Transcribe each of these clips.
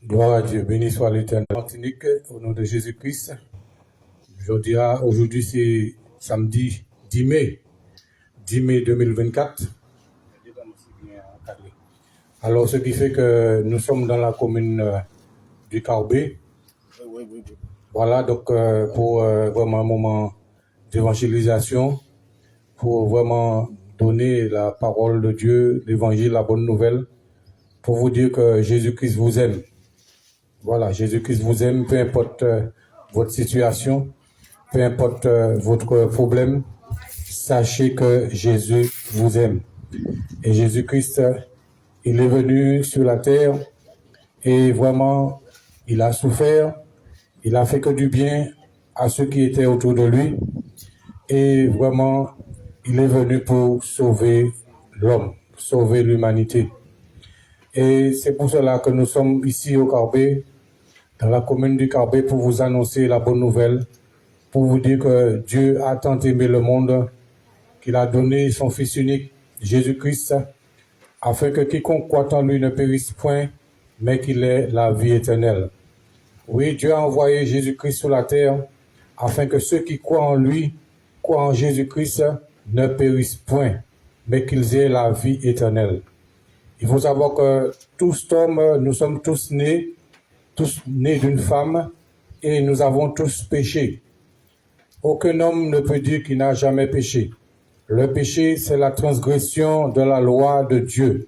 Gloire à Dieu, béni soit l'Éternel. Martinique, au nom de Jésus-Christ, aujourd'hui c'est samedi 10 mai, 2024. Alors ce qui fait que nous sommes dans la commune du Carbet. Oui. Voilà, donc pour vraiment un moment d'évangélisation, pour vraiment donner la parole de Dieu, l'évangile, la bonne nouvelle, pour vous dire que Jésus-Christ vous aime. Voilà, Jésus-Christ vous aime, peu importe votre situation, peu importe votre problème, sachez que Jésus vous aime. Et Jésus-Christ, il est venu sur la terre et vraiment, il a souffert, il a fait que du bien à ceux qui étaient autour de lui. Et vraiment, il est venu pour sauver l'homme, sauver l'humanité. Et c'est pour cela que nous sommes ici au Carbet, dans la commune du Carbet, pour vous annoncer la bonne nouvelle, pour vous dire que Dieu a tant aimé le monde qu'il a donné son Fils unique, Jésus-Christ, afin que quiconque croit en lui ne périsse point, mais qu'il ait la vie éternelle. Oui, Dieu a envoyé Jésus-Christ sur la terre, afin que ceux qui croient en lui, croient en Jésus-Christ, ne périssent point, mais qu'ils aient la vie éternelle. Il faut savoir que nous sommes tous nés d'une femme, et nous avons tous péché. Aucun homme ne peut dire qu'il n'a jamais péché. Le péché, c'est la transgression de la loi de Dieu.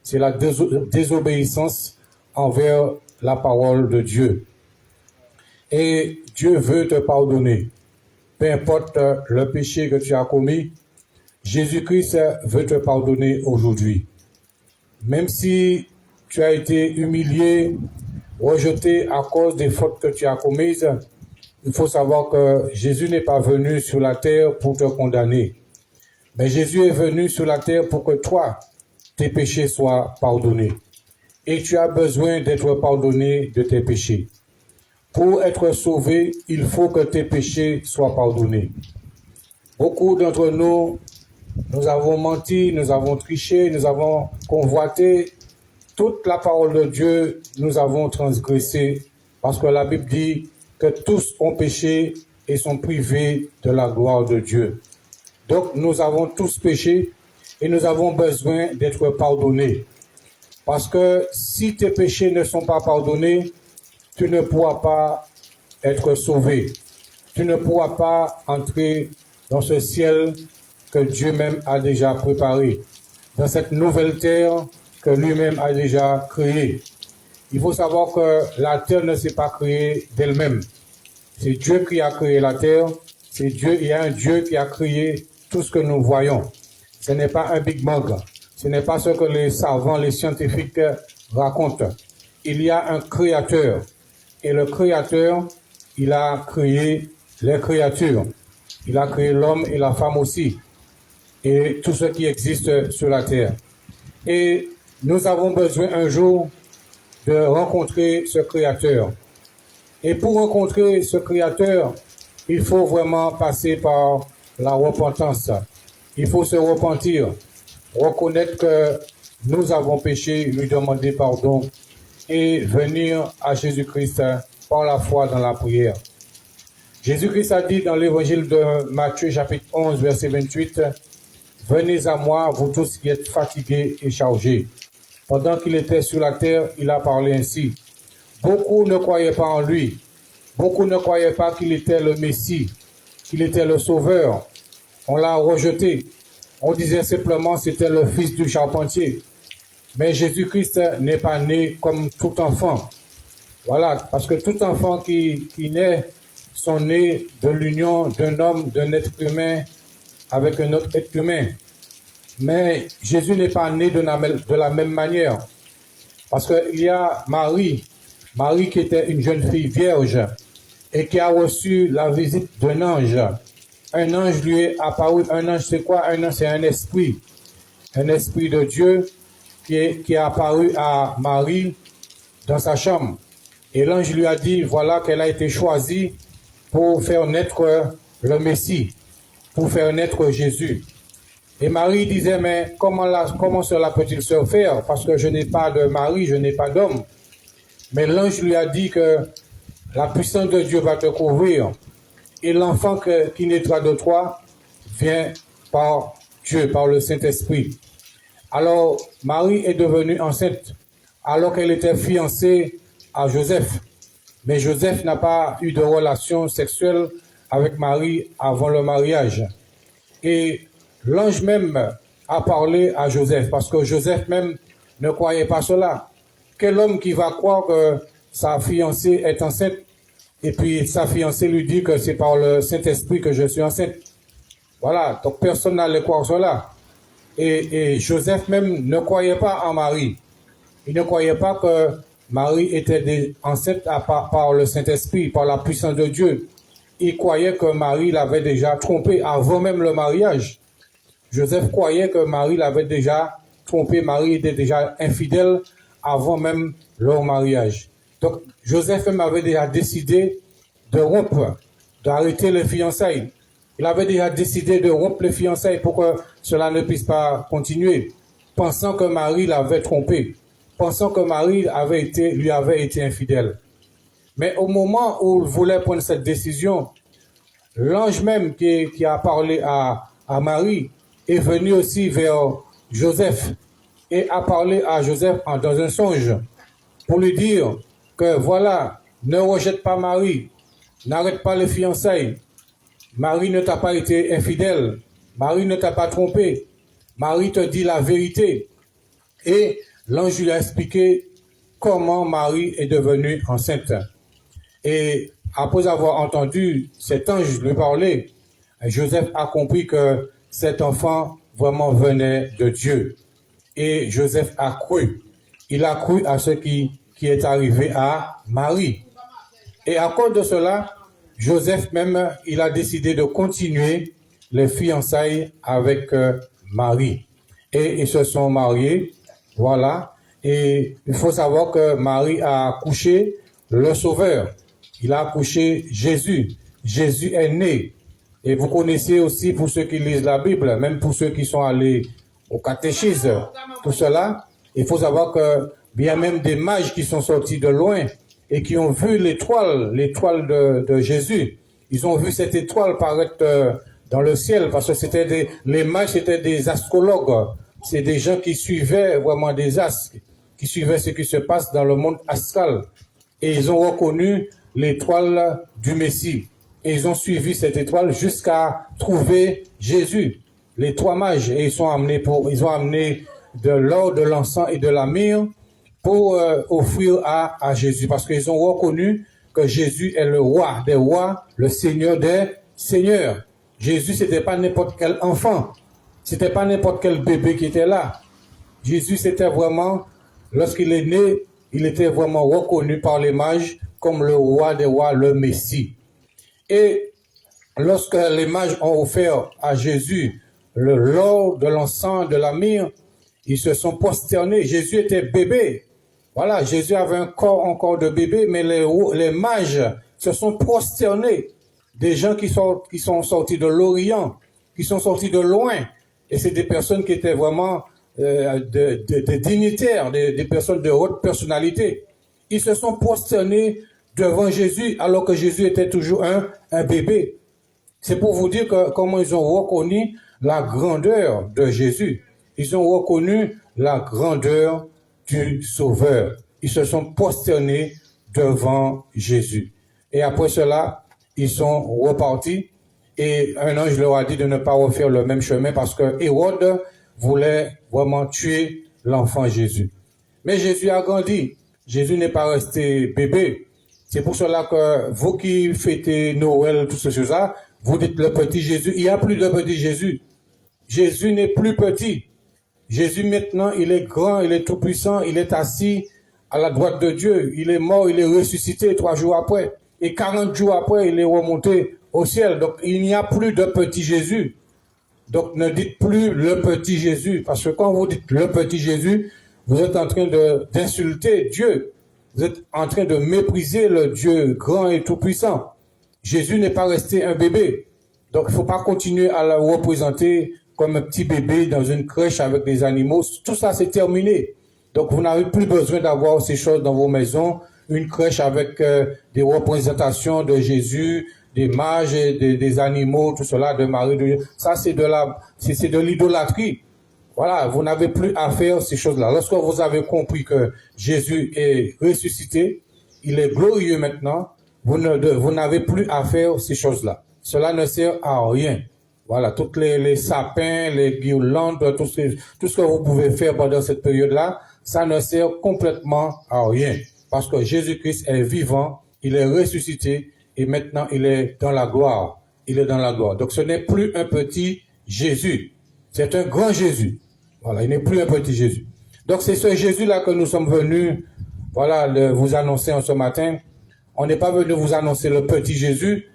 C'est la désobéissance envers la parole de Dieu. Et Dieu veut te pardonner. Peu importe le péché que tu as commis, Jésus-Christ veut te pardonner aujourd'hui. Même si tu as été humilié, rejeté à cause des fautes que tu as commises, il faut savoir que Jésus n'est pas venu sur la terre pour te condamner. Mais Jésus est venu sur la terre pour que toi, tes péchés soient pardonnés. Et tu as besoin d'être pardonné de tes péchés. Pour être sauvé, il faut que tes péchés soient pardonnés. Beaucoup d'entre nous avons menti, nous avons triché, nous avons convoité. Toute la parole de Dieu, nous avons transgressé. Parce que la Bible dit que tous ont péché et sont privés de la gloire de Dieu. Donc nous avons tous péché et nous avons besoin d'être pardonnés. Parce que si tes péchés ne sont pas pardonnés, tu ne pourras pas être sauvé. Tu ne pourras pas entrer dans ce ciel que Dieu même a déjà préparé, dans cette nouvelle terre que lui-même a déjà créée. Il faut savoir que la terre ne s'est pas créée d'elle-même. C'est Dieu qui a créé la terre. C'est Dieu, il y a un Dieu qui a créé tout ce que nous voyons. Ce n'est pas un Big Bang. Ce n'est pas ce que les savants, les scientifiques racontent. Il y a un créateur. Et le créateur, il a créé les créatures. Il a créé l'homme et la femme aussi. Et tout ce qui existe sur la terre. Et nous avons besoin un jour de rencontrer ce créateur. Et pour rencontrer ce créateur, il faut vraiment passer par la repentance. Il faut se repentir, reconnaître que nous avons péché, lui demander pardon et venir à Jésus-Christ par la foi dans la prière. Jésus-Christ a dit dans l'évangile de Matthieu chapitre 11 verset 28, « Venez à moi, vous tous qui êtes fatigués et chargés. » Pendant qu'il était sur la terre, il a parlé ainsi. Beaucoup ne croyaient pas en lui. Beaucoup ne croyaient pas qu'il était le Messie, qu'il était le Sauveur. On l'a rejeté. On disait simplement c'était le fils du charpentier. Mais Jésus-Christ n'est pas né comme tout enfant. Voilà, parce que tout enfant qui naît sont nés de l'union d'un homme, d'un être humain avec un autre être humain. Mais Jésus n'est pas né de la même manière. Parce qu'il y a Marie qui était une jeune fille vierge et qui a reçu la visite d'un ange. Un ange lui est apparu. Un ange, c'est quoi? Un ange, c'est un esprit. Un esprit de Dieu qui est apparu à Marie dans sa chambre. Et l'ange lui a dit, voilà qu'elle a été choisie pour faire naître le Messie, pour faire naître Jésus. Et Marie disait, mais comment cela peut-il se faire? Parce que je n'ai pas de mari, je n'ai pas d'homme. Mais l'ange lui a dit que la puissance de Dieu va te couvrir et l'enfant qui naîtra de toi vient par Dieu, par le Saint-Esprit. Alors, Marie est devenue enceinte alors qu'elle était fiancée à Joseph. Mais Joseph n'a pas eu de relation sexuelle avec Marie avant le mariage. Et l'ange même a parlé à Joseph, parce que Joseph même ne croyait pas cela. Quel homme qui va croire que sa fiancée est enceinte, et puis sa fiancée lui dit que c'est par le Saint-Esprit que je suis enceinte. Voilà, donc personne n'allait croire cela. Et Joseph même ne croyait pas en Marie. Il ne croyait pas que Marie était enceinte par le Saint-Esprit, par la puissance de Dieu. Il croyait que Marie l'avait déjà trompé avant même le mariage. Joseph croyait que Marie l'avait déjà trompé, Marie était déjà infidèle avant même leur mariage. Donc Joseph même avait déjà décidé de rompre, d'arrêter les fiançailles. Il avait déjà décidé de rompre les fiançailles pour que cela ne puisse pas continuer, pensant que Marie l'avait trompé, pensant que Marie lui avait été infidèle. Mais au moment où il voulait prendre cette décision, l'ange même qui a parlé à Marie est venu aussi vers Joseph et a parlé à Joseph dans un songe pour lui dire que voilà, ne rejette pas Marie, n'arrête pas les fiançailles. Marie ne t'a pas été infidèle, Marie ne t'a pas trompé, Marie te dit la vérité. Et l'ange lui a expliqué comment Marie est devenue enceinte. Et après avoir entendu cet ange lui parler, Joseph a compris que cet enfant vraiment venait de Dieu. Et Joseph a cru. Il a cru à ce qui est arrivé à Marie. Et à cause de cela, Joseph même, il a décidé de continuer les fiançailles avec Marie. Et ils se sont mariés, voilà. Et il faut savoir que Marie a accouché le Sauveur. Il a accouché Jésus. Jésus est né. Et vous connaissez aussi, pour ceux qui lisent la Bible, même pour ceux qui sont allés au catéchisme, tout cela, il faut savoir que il y a même des mages qui sont sortis de loin et qui ont vu l'étoile de Jésus. Ils ont vu cette étoile paraître dans le ciel parce que les mages c'était des astrologues. C'est des gens qui suivaient vraiment des astres, qui suivaient ce qui se passe dans le monde astral. Et ils ont reconnu l'étoile du Messie. Et ils ont suivi cette étoile jusqu'à trouver Jésus. Les trois mages, et ils ont amené de l'or, de l'encens et de la myrrhe pour offrir à Jésus. Parce qu'ils ont reconnu que Jésus est le roi des rois, le Seigneur des seigneurs. Jésus, c'était pas n'importe quel enfant. C'était pas n'importe quel bébé qui était là. Jésus, c'était vraiment, lorsqu'il est né, il était vraiment reconnu par les mages comme le roi des rois, le Messie. Et lorsque les mages ont offert à Jésus l'or, de l'encens, de la myrrhe, ils se sont prosternés. Jésus était bébé. Voilà, Jésus avait un corps encore de bébé, mais les mages se sont prosternés. Des gens qui sont sortis de l'Orient, qui sont sortis de loin. Et c'est des personnes qui étaient vraiment des dignitaires, des personnes de haute personnalité. Ils se sont prosternés devant Jésus, alors que Jésus était toujours un bébé. C'est pour vous dire comment ils ont reconnu la grandeur de Jésus. Ils ont reconnu la grandeur du Sauveur. Ils se sont prosternés devant Jésus. Et après cela, ils sont repartis. Et un ange leur a dit de ne pas refaire le même chemin parce que Hérode voulait vraiment tuer l'enfant Jésus. Mais Jésus a grandi. Jésus n'est pas resté bébé. C'est pour cela que vous qui fêtez Noël, tout ce chose-là, vous dites le petit Jésus. Il n'y a plus de petit Jésus. Jésus n'est plus petit. Jésus maintenant, il est grand, il est tout puissant, il est assis à la droite de Dieu. Il est mort, il est ressuscité 3 jours après. Et 40 jours après, il est remonté au ciel. Donc, il n'y a plus de petit Jésus. Donc, ne dites plus le petit Jésus. Parce que quand vous dites le petit Jésus, vous êtes en train d'insulter Dieu. Vous êtes en train de mépriser le Dieu grand et tout puissant. Jésus n'est pas resté un bébé. Donc, il ne faut pas continuer à le représenter comme un petit bébé dans une crèche avec des animaux. Tout ça, c'est terminé. Donc, vous n'avez plus besoin d'avoir ces choses dans vos maisons. une crèche avec des représentations de Jésus, des mages, et des animaux, tout cela, de Marie, de Jésus. Ça, c'est de l'idolâtrie. Voilà, vous n'avez plus à faire ces choses-là. Lorsque vous avez compris que Jésus est ressuscité, il est glorieux maintenant, vous n'avez plus à faire ces choses-là. Cela ne sert à rien. Voilà, tous les sapins, les guirlandes, tout ce que vous pouvez faire pendant cette période-là, ça ne sert complètement à rien. Parce que Jésus-Christ est vivant, il est ressuscité, et maintenant il est dans la gloire. Il est dans la gloire. Donc ce n'est plus un petit Jésus. C'est un grand Jésus. Voilà, il n'est plus un petit Jésus. Donc c'est ce Jésus-là que nous sommes venus, voilà, vous annoncer en ce matin. On n'est pas venu vous annoncer le petit Jésus,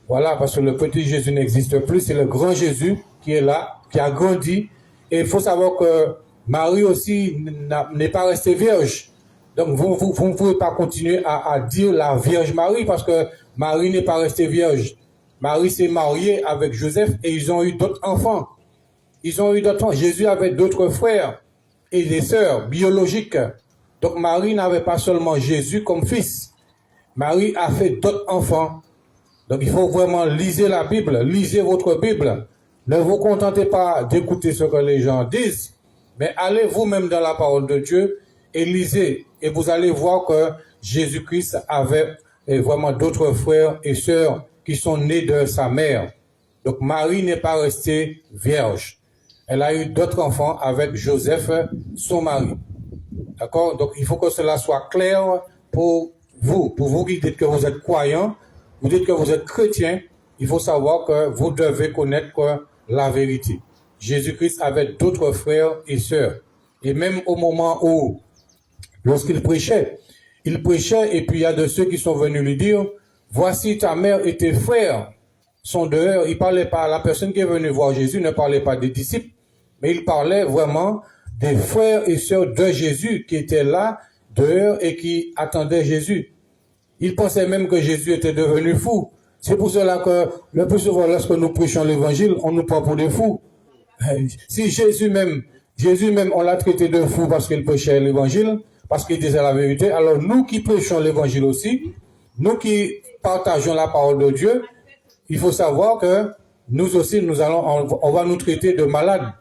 voilà, parce que le petit Jésus n'existe plus, c'est le grand Jésus qui est là, qui a grandi. Et il faut savoir que Marie aussi n'est pas restée vierge. Donc vous ne pouvez pas continuer à dire la Vierge Marie, parce que Marie n'est pas restée vierge. Marie s'est mariée avec Joseph et ils ont eu d'autres enfants. Ils ont eu d'autres enfants. Jésus avait d'autres frères et des sœurs biologiques. Donc Marie n'avait pas seulement Jésus comme fils. Marie a fait d'autres enfants. Donc il faut vraiment liser la Bible, lisez votre Bible. Ne vous contentez pas d'écouter ce que les gens disent, mais allez vous-même dans la parole de Dieu et lisez. Et vous allez voir que Jésus-Christ avait vraiment d'autres frères et sœurs qui sont nés de sa mère. Donc Marie n'est pas restée vierge. Elle a eu d'autres enfants avec Joseph, son mari. D'accord? Donc il faut que cela soit clair pour vous qui dites que vous êtes croyants, vous dites que vous êtes chrétien, il faut savoir que vous devez connaître la vérité. Jésus-Christ avait d'autres frères et sœurs. Et même au moment où, lorsqu'il prêchait et puis il y a de ceux qui sont venus lui dire, voici ta mère et tes frères sont dehors. Il parlait pas, la personne qui est venue voir Jésus ne parlait pas des disciples, mais il parlait vraiment des frères et sœurs de Jésus qui étaient là, dehors, et qui attendaient Jésus. Il pensait même que Jésus était devenu fou. C'est pour cela que le plus souvent, lorsque nous prêchons l'évangile, on nous prend pour des fous. Si Jésus même, on l'a traité de fou parce qu'il prêchait l'évangile, parce qu'il disait la vérité, alors nous qui prêchons l'évangile aussi, nous qui partageons la parole de Dieu, il faut savoir que nous aussi, on va nous traiter de malades.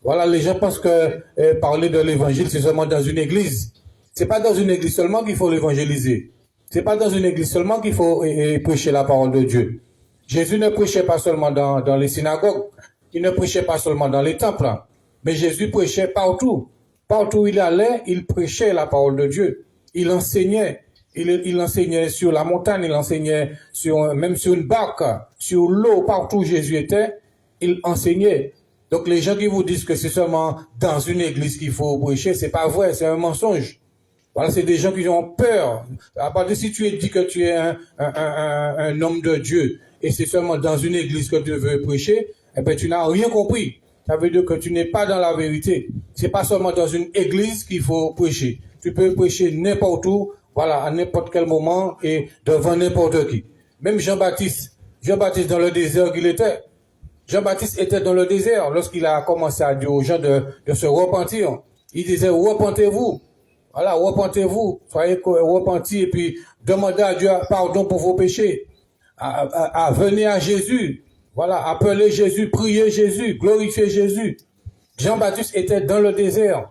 Voilà, les gens pensent que parler de l'évangile, c'est seulement dans une église. C'est pas dans une église seulement qu'il faut l'évangéliser. C'est pas dans une église seulement qu'il faut prêcher la parole de Dieu. Jésus ne prêchait pas seulement dans les synagogues. Il ne prêchait pas seulement dans les temples. Mais Jésus prêchait partout. Partout où il allait, il prêchait la parole de Dieu. Il enseignait. Il enseignait sur la montagne, il enseignait même sur une barque, sur l'eau, partout où Jésus était, il enseignait. Donc les gens qui vous disent que c'est seulement dans une église qu'il faut prêcher, c'est pas vrai, c'est un mensonge. Voilà, c'est des gens qui ont peur. À part de si tu es dit que tu es un homme de Dieu et c'est seulement dans une église que tu veux prêcher, eh ben tu n'as rien compris. Ça veut dire que tu n'es pas dans la vérité. C'est pas seulement dans une église qu'il faut prêcher. Tu peux prêcher n'importe où, voilà, à n'importe quel moment et devant n'importe qui. Même Jean-Baptiste dans le désert qu'il était. Jean-Baptiste était dans le désert lorsqu'il a commencé à dire aux gens de se repentir. Il disait, repentez-vous. Voilà, repentez-vous, soyez repentis et puis demandez à Dieu pardon pour vos péchés. Venez à Jésus. Voilà, appelez Jésus, priez Jésus, glorifiez Jésus. Jean-Baptiste était dans le désert.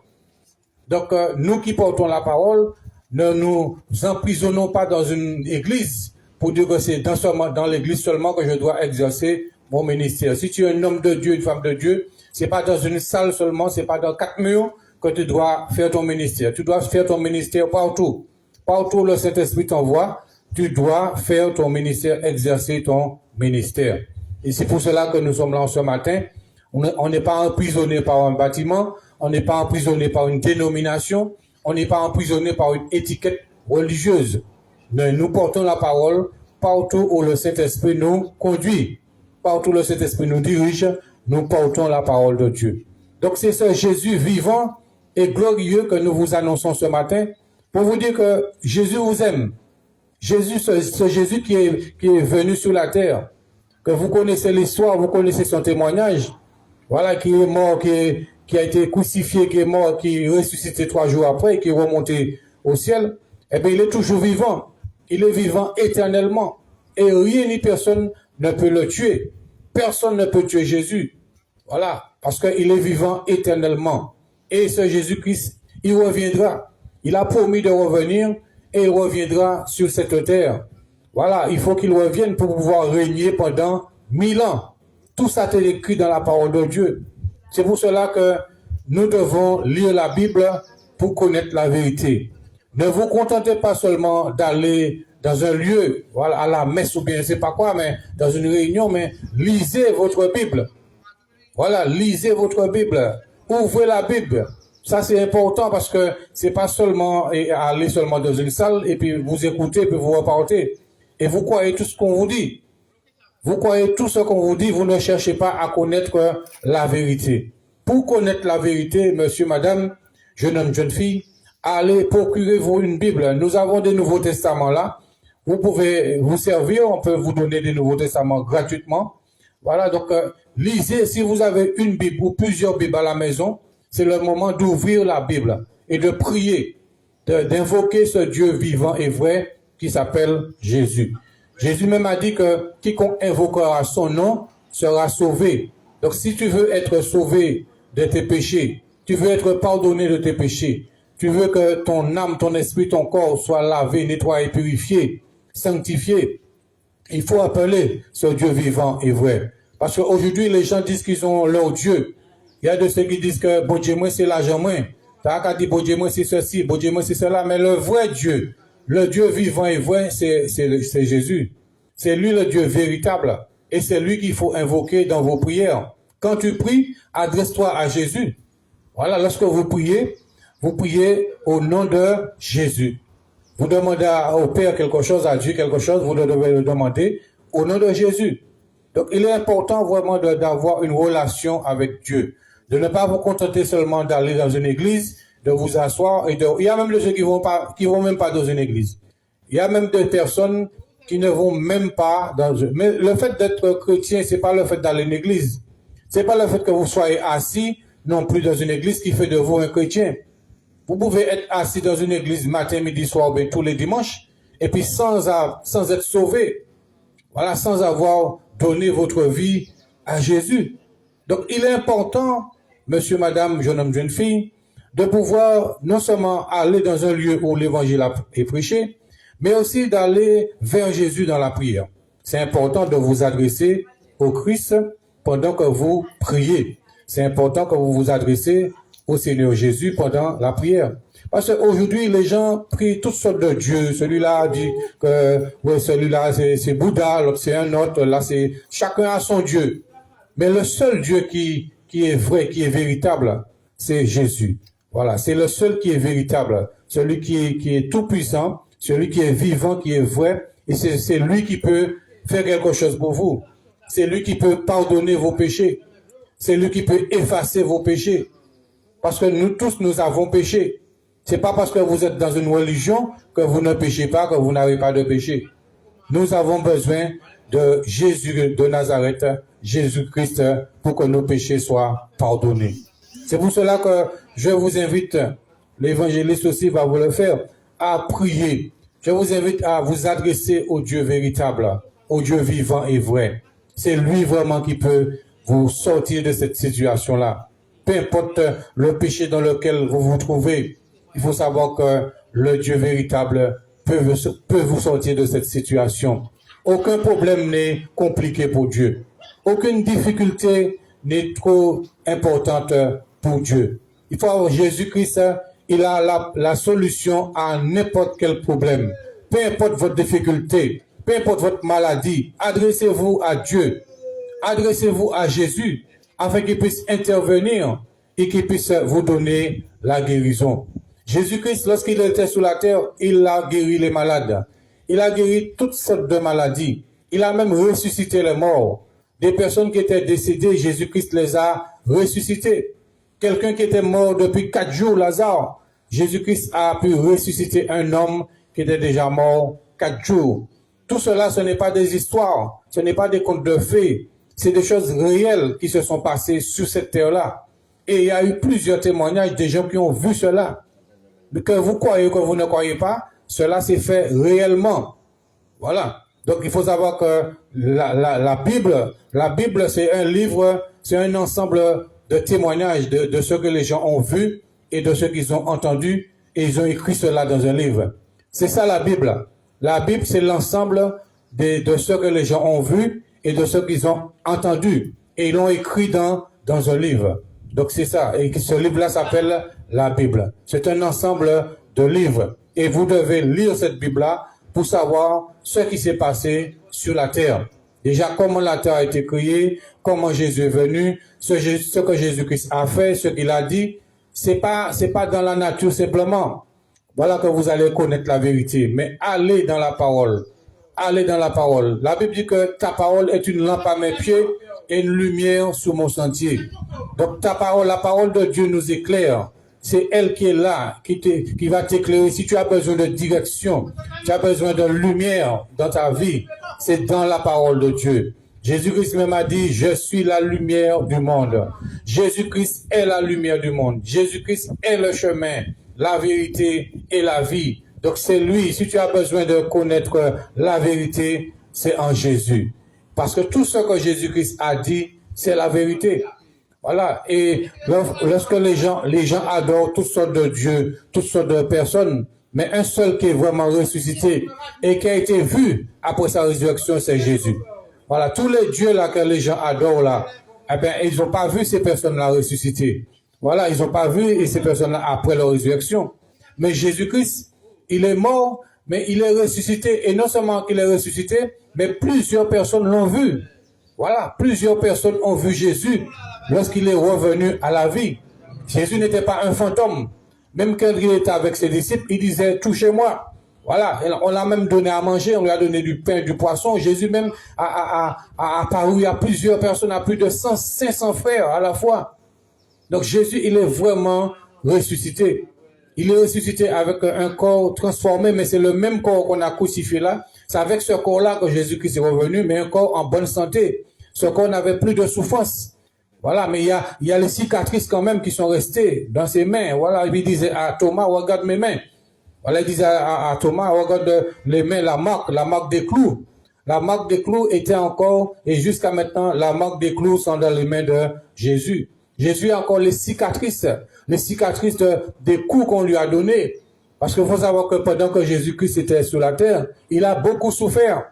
Donc, nous qui portons la parole, ne nous emprisonnons pas dans une église pour dire que c'est dans l'église seulement que je dois exercer mon ministère. Si tu es un homme de Dieu, une femme de Dieu, c'est pas dans une salle seulement, c'est pas dans 4 murs que tu dois faire ton ministère. Tu dois faire ton ministère partout. Partout où le Saint-Esprit t'envoie, tu dois faire ton ministère, exercer ton ministère. Et c'est pour cela que nous sommes là ce matin. On n'est pas emprisonné par un bâtiment, on n'est pas emprisonné par une dénomination, on n'est pas emprisonné par une étiquette religieuse. Mais nous portons la parole partout où le Saint-Esprit nous conduit. Partout où le Saint-Esprit nous dirige, nous portons la parole de Dieu. Donc c'est ce Jésus vivant et glorieux que nous vous annonçons ce matin pour vous dire que Jésus vous aime. Jésus, ce Jésus qui est venu sur la terre, que vous connaissez l'histoire, vous connaissez son témoignage, voilà, qui est mort, qui a été crucifié, qui est mort, qui est ressuscité 3 jours après, qui est remonté au ciel. eh bien, il est toujours vivant. Il est vivant éternellement. Et rien ni personne ne peut le tuer. Personne ne peut tuer Jésus. Voilà, parce qu'il est vivant éternellement. Et ce Jésus-Christ, il reviendra. Il a promis de revenir et il reviendra sur cette terre. Voilà, il faut qu'il revienne pour pouvoir régner pendant 1000 ans. Tout ça est écrit dans la parole de Dieu. C'est pour cela que nous devons lire la Bible pour connaître la vérité. Ne vous contentez pas seulement d'aller dans un lieu, voilà, à la messe ou bien je ne sais pas quoi, mais dans une réunion, mais lisez votre Bible. Voilà, lisez votre Bible. Ouvrez la Bible. Ça, c'est important parce que c'est pas seulement aller seulement dans une salle et puis vous écoutez puis vous repartez. Et vous croyez tout ce qu'on vous dit. Vous croyez tout ce qu'on vous dit, vous ne cherchez pas à connaître la vérité. Pour connaître la vérité, monsieur, madame, jeune homme, jeune fille, allez procurez-vous une Bible. Nous avons des Nouveaux Testaments là. Vous pouvez vous servir, on peut vous donner des Nouveaux Testaments gratuitement. Voilà, donc lisez, si vous avez une Bible ou plusieurs Bibles à la maison, c'est le moment d'ouvrir la Bible et de prier, d'invoquer ce Dieu vivant et vrai qui s'appelle Jésus. Jésus même a dit que quiconque invoquera son nom sera sauvé. Donc si tu veux être sauvé de tes péchés, tu veux être pardonné de tes péchés, tu veux que ton âme, ton esprit, ton corps soient lavés, nettoyés, purifiés, sanctifiés, il faut appeler ce Dieu vivant et vrai. Parce qu'aujourd'hui, les gens disent qu'ils ont leur Dieu. Il y a de ceux qui disent que bon Dieu, moi, c'est l'argent, moi. T'as qu'à dire bon Dieu, moi, c'est ceci, bon Dieu, moi, c'est cela. Mais le vrai Dieu, le Dieu vivant et vrai, c'est Jésus. C'est lui le Dieu véritable. Et c'est lui qu'il faut invoquer dans vos prières. Quand tu pries, adresse-toi à Jésus. Voilà, lorsque vous priez au nom de Jésus. Vous demandez au Père quelque chose, à Dieu quelque chose, vous devez le demander au nom de Jésus. Donc, il est important vraiment d'avoir une relation avec Dieu. De ne pas vous contenter seulement d'aller dans une église, de vous asseoir et il y a même de ceux qui vont même pas dans une église. Il y a même des personnes qui ne vont même pas dans une... Mais le fait d'être chrétien, c'est pas le fait d'aller à une église. C'est pas le fait que vous soyez assis non plus dans une église qui fait de vous un chrétien. Vous pouvez être assis dans une église matin, midi, soir, ben, tous les dimanches, et puis sans être sauvé. Voilà, sans avoir donné votre vie à Jésus. Donc, il est important, monsieur, madame, jeune homme, jeune fille, de pouvoir non seulement aller dans un lieu où l'évangile est prêché, mais aussi d'aller vers Jésus dans la prière. C'est important de vous adresser au Christ pendant que vous priez. C'est important que vous vous adressez au Seigneur Jésus pendant la prière. Parce qu'aujourd'hui, les gens prient toutes sortes de dieux. Celui-là dit que ouais, celui-là c'est Bouddha, l'autre c'est un autre, là c'est chacun a son Dieu. Mais le seul Dieu qui est vrai, qui est véritable, c'est Jésus. Voilà, c'est le seul qui est véritable, celui qui est tout puissant, celui qui est vivant, qui est vrai, et c'est lui qui peut faire quelque chose pour vous. C'est lui qui peut pardonner vos péchés. C'est lui qui peut effacer vos péchés. Parce que nous tous, nous avons péché. C'est pas parce que vous êtes dans une religion que vous ne péchez pas, que vous n'avez pas de péché. Nous avons besoin de Jésus de Nazareth, Jésus-Christ, pour que nos péchés soient pardonnés. C'est pour cela que je vous invite, l'évangéliste aussi va vous le faire, à prier. Je vous invite à vous adresser au Dieu véritable, au Dieu vivant et vrai. C'est lui vraiment qui peut vous sortir de cette situation-là. Peu importe le péché dans lequel vous vous trouvez, il faut savoir que le Dieu véritable peut vous sortir de cette situation. Aucun problème n'est compliqué pour Dieu. Aucune difficulté n'est trop importante pour Dieu. Il faut avoir Jésus-Christ, il a la solution à n'importe quel problème. Peu importe votre difficulté, peu importe votre maladie, adressez-vous à Dieu. Adressez-vous à Jésus afin qu'il puisse intervenir et qu'il puisse vous donner la guérison. Jésus-Christ, lorsqu'il était sur la terre, il a guéri les malades. Il a guéri toutes sortes de maladies. Il a même ressuscité les morts. Des personnes qui étaient décédées, Jésus-Christ les a ressuscitées. Quelqu'un qui était mort depuis 4 jours, Lazare, Jésus-Christ a pu ressusciter un homme qui était déjà mort 4 jours. Tout cela, ce n'est pas des histoires, ce n'est pas des contes de fées, c'est des choses réelles qui se sont passées sur cette terre-là. Et il y a eu plusieurs témoignages des gens qui ont vu cela. Que vous croyez ou que vous ne croyez pas, cela s'est fait réellement. Voilà. Donc il faut savoir que la Bible c'est un livre, c'est un ensemble de témoignages de ce que les gens ont vu et de ce qu'ils ont entendu, et ils ont écrit cela dans un livre. C'est ça la Bible. La Bible, c'est l'ensemble de ce que les gens ont vu et de ce qu'ils ont entendu. Et ils l'ont écrit dans un livre. Donc c'est ça. Et ce livre-là s'appelle la Bible. C'est un ensemble de livres. Et vous devez lire cette Bible-là pour savoir ce qui s'est passé sur la terre. Déjà, comment la terre a été créée, comment Jésus est venu, ce que Jésus-Christ a fait, ce qu'il a dit. C'est pas dans la nature simplement. Voilà que vous allez connaître la vérité. Mais allez dans la parole. Allez dans la parole. La Bible dit que ta parole est une lampe à mes pieds et une lumière sur mon sentier. Donc ta parole, la parole de Dieu nous éclaire. C'est elle qui est là, qui va t'éclairer. Si tu as besoin de direction, tu as besoin de lumière dans ta vie, c'est dans la parole de Dieu. Jésus-Christ même a dit, je suis la lumière du monde. Jésus-Christ est la lumière du monde. Jésus-Christ est le chemin, la vérité et la vie. Donc c'est lui. Si tu as besoin de connaître la vérité, c'est en Jésus. Parce que tout ce que Jésus-Christ a dit, c'est la vérité. Voilà. Et lorsque les gens adorent toutes sortes de dieux, toutes sortes de personnes, mais un seul qui est vraiment ressuscité et qui a été vu après sa résurrection, c'est Jésus. Voilà. Tous les dieux là que les gens adorent là, eh bien, ils n'ont pas vu ces personnes-là ressusciter. Voilà. Ils n'ont pas vu ces personnes-là après leur résurrection. Mais Jésus-Christ, il est mort, mais il est ressuscité. Et non seulement qu'il est ressuscité, mais plusieurs personnes l'ont vu. Voilà, plusieurs personnes ont vu Jésus lorsqu'il est revenu à la vie. Jésus n'était pas un fantôme. Même quand il était avec ses disciples, il disait, touchez-moi. Voilà, on l'a même donné à manger, on lui a donné du pain, du poisson. Jésus même a apparu à plusieurs personnes, à plus de 500 frères à la fois. Donc Jésus, il est vraiment ressuscité. Il est ressuscité avec un corps transformé, mais c'est le même corps qu'on a crucifié là. C'est avec ce corps-là que Jésus-Christ est revenu, mais un corps en bonne santé. Ce corps n'avait plus de souffrance. Voilà, mais il y a les cicatrices quand même qui sont restées dans ses mains. Voilà, il disait à Thomas, regarde mes mains. Voilà, il disait à Thomas, regarde les mains, la marque des clous. La marque des clous était encore, et jusqu'à maintenant, la marque des clous sont dans les mains de Jésus. Jésus a encore les cicatrices des coups qu'on lui a donnés. Parce qu'il faut savoir que pendant que Jésus-Christ était sur la terre, il a beaucoup souffert.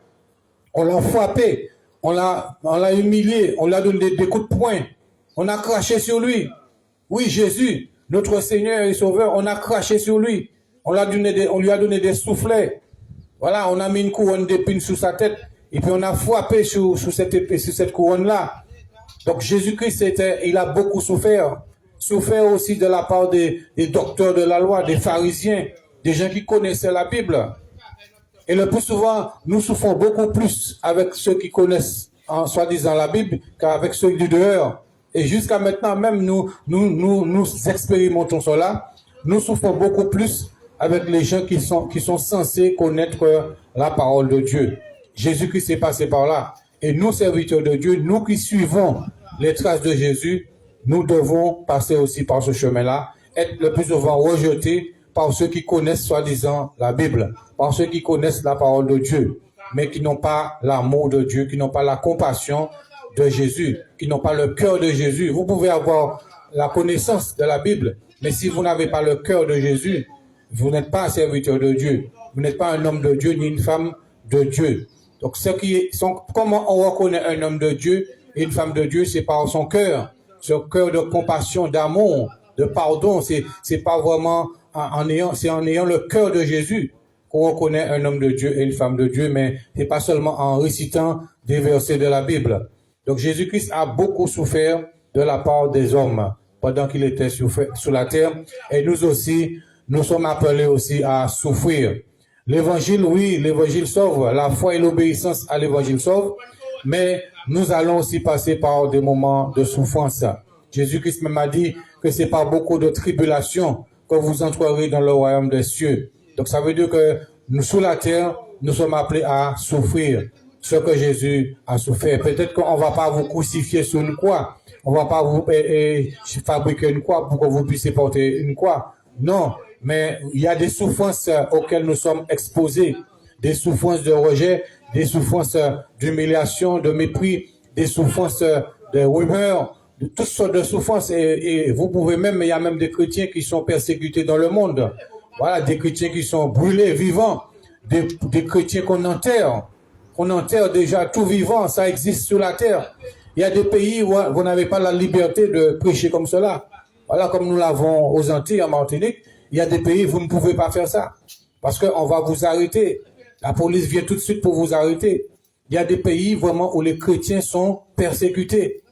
On l'a frappé, on l'a humilié, on lui a donné des coups de poing, on a craché sur lui. Oui, Jésus, notre Seigneur et Sauveur, on a craché sur lui. On lui a donné des soufflets. Voilà, on a mis une couronne d'épines sur sa tête et puis on a frappé sur cette couronne-là. Donc Jésus-Christ, il a beaucoup souffert. Souffert aussi de la part des docteurs de la loi, des pharisiens, des gens qui connaissaient la Bible. Et le plus souvent, nous souffrons beaucoup plus avec ceux qui connaissent, en soi-disant la Bible, qu'avec ceux du dehors. Et jusqu'à maintenant, même nous expérimentons cela. Nous souffrons beaucoup plus avec les gens qui sont censés connaître la parole de Dieu. Jésus-Christ est passé par là. Et nous, serviteurs de Dieu, nous qui suivons les traces de Jésus, nous devons passer aussi par ce chemin-là, être le plus souvent rejetés par ceux qui connaissent soi-disant la Bible, par ceux qui connaissent la parole de Dieu, mais qui n'ont pas l'amour de Dieu, qui n'ont pas la compassion de Jésus, qui n'ont pas le cœur de Jésus. Vous pouvez avoir la connaissance de la Bible, mais si vous n'avez pas le cœur de Jésus, vous n'êtes pas un serviteur de Dieu, vous n'êtes pas un homme de Dieu ni une femme de Dieu. Donc, comment on reconnaît un homme de Dieu et une femme de Dieu, c'est par son cœur de compassion, d'amour, de pardon. C'est pas vraiment en ayant le cœur de Jésus qu'on reconnaît un homme de Dieu et une femme de Dieu, mais c'est pas seulement en récitant des versets de la Bible. Donc, Jésus-Christ a beaucoup souffert de la part des hommes pendant qu'il était sur la terre, et nous aussi, nous sommes appelés aussi à souffrir. L'évangile, oui, l'évangile sauve. La foi et l'obéissance à l'évangile sauvent. Mais nous allons aussi passer par des moments de souffrance. Jésus-Christ même a dit que c'est par beaucoup de tribulations que vous entrerez dans le royaume des cieux. Donc ça veut dire que nous, sous la terre, nous sommes appelés à souffrir ce que Jésus a souffert. Peut-être qu'on ne va pas vous crucifier sur une croix. On ne va pas vous fabriquer une croix pour que vous puissiez porter une croix. Non. mais il y a des souffrances auxquelles nous sommes exposés, des souffrances de rejet, des souffrances d'humiliation, de mépris, des souffrances de rumeurs, de toutes sortes de souffrances. Et vous pouvez même, il y a même des chrétiens qui sont persécutés dans le monde. Voilà, des chrétiens qui sont brûlés, vivants, des chrétiens qu'on enterre déjà tout vivant, ça existe sur la terre. Il y a des pays où vous n'avez pas la liberté de prêcher comme cela. Voilà, comme nous l'avons aux Antilles, en Martinique, il y a des pays où vous ne pouvez pas faire ça. Parce qu'on va vous arrêter. La police vient tout de suite pour vous arrêter. Il y a des pays vraiment où les chrétiens sont persécutés.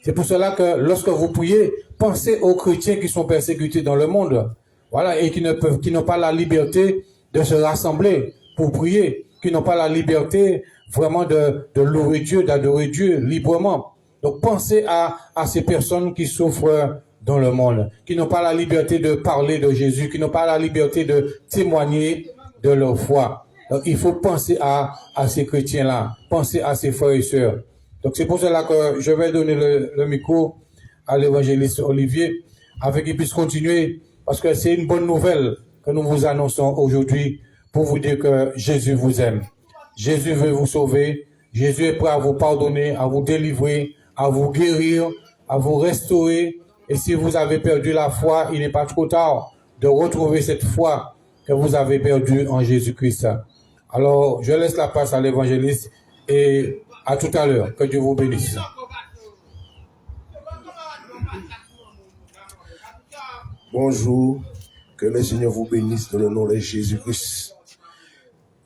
C'est pour cela que lorsque vous priez, pensez aux chrétiens qui sont persécutés dans le monde. Voilà, et qui n'ont pas la liberté de se rassembler pour prier, qui n'ont pas la liberté vraiment de louer Dieu, d'adorer Dieu librement. Donc pensez à ces personnes qui souffrent dans le monde, qui n'ont pas la liberté de parler de Jésus, qui n'ont pas la liberté de témoigner de leur foi. Donc il faut penser à ces chrétiens-là, penser à ces frères et sœurs. Donc c'est pour cela que je vais donner le micro à l'évangéliste Olivier, afin qu'il puisse continuer, parce que c'est une bonne nouvelle que nous vous annonçons aujourd'hui pour vous dire que Jésus vous aime. Jésus veut vous sauver. Jésus est prêt à vous pardonner, à vous délivrer, à vous guérir, à vous restaurer. Et si vous avez perdu la foi, il n'est pas trop tard de retrouver cette foi que vous avez perdue en Jésus-Christ. Alors, je laisse la place à l'évangéliste et à tout à l'heure. Que Dieu vous bénisse. Bonjour, que le Seigneur vous bénisse dans le nom de Jésus-Christ.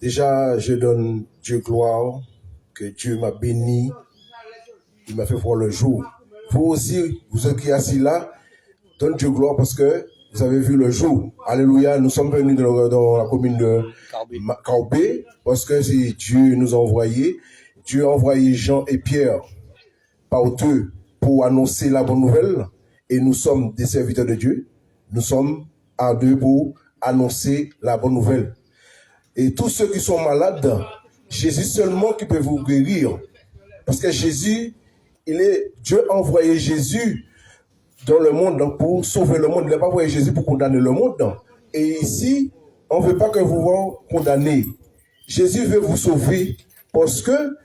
Déjà, je donne Dieu gloire, que Dieu m'a béni, il m'a fait voir le jour. Vous aussi, vous êtes qui assis là, donne Dieu gloire parce que vous avez vu le jour. Alléluia, nous sommes venus dans la commune de Kaobé parce que c'est Dieu nous a envoyés. Dieu a envoyé Jean et Pierre par deux pour annoncer la bonne nouvelle et nous sommes des serviteurs de Dieu. Nous sommes à deux pour annoncer la bonne nouvelle. Et tous ceux qui sont malades, Jésus seulement qui peut vous guérir. Parce que Jésus, Dieu a envoyé Jésus dans le monde pour sauver le monde. Il n'a pas envoyé Jésus pour condamner le monde. Et ici, on ne veut pas que vous vous condamnez. Jésus veut vous sauver parce que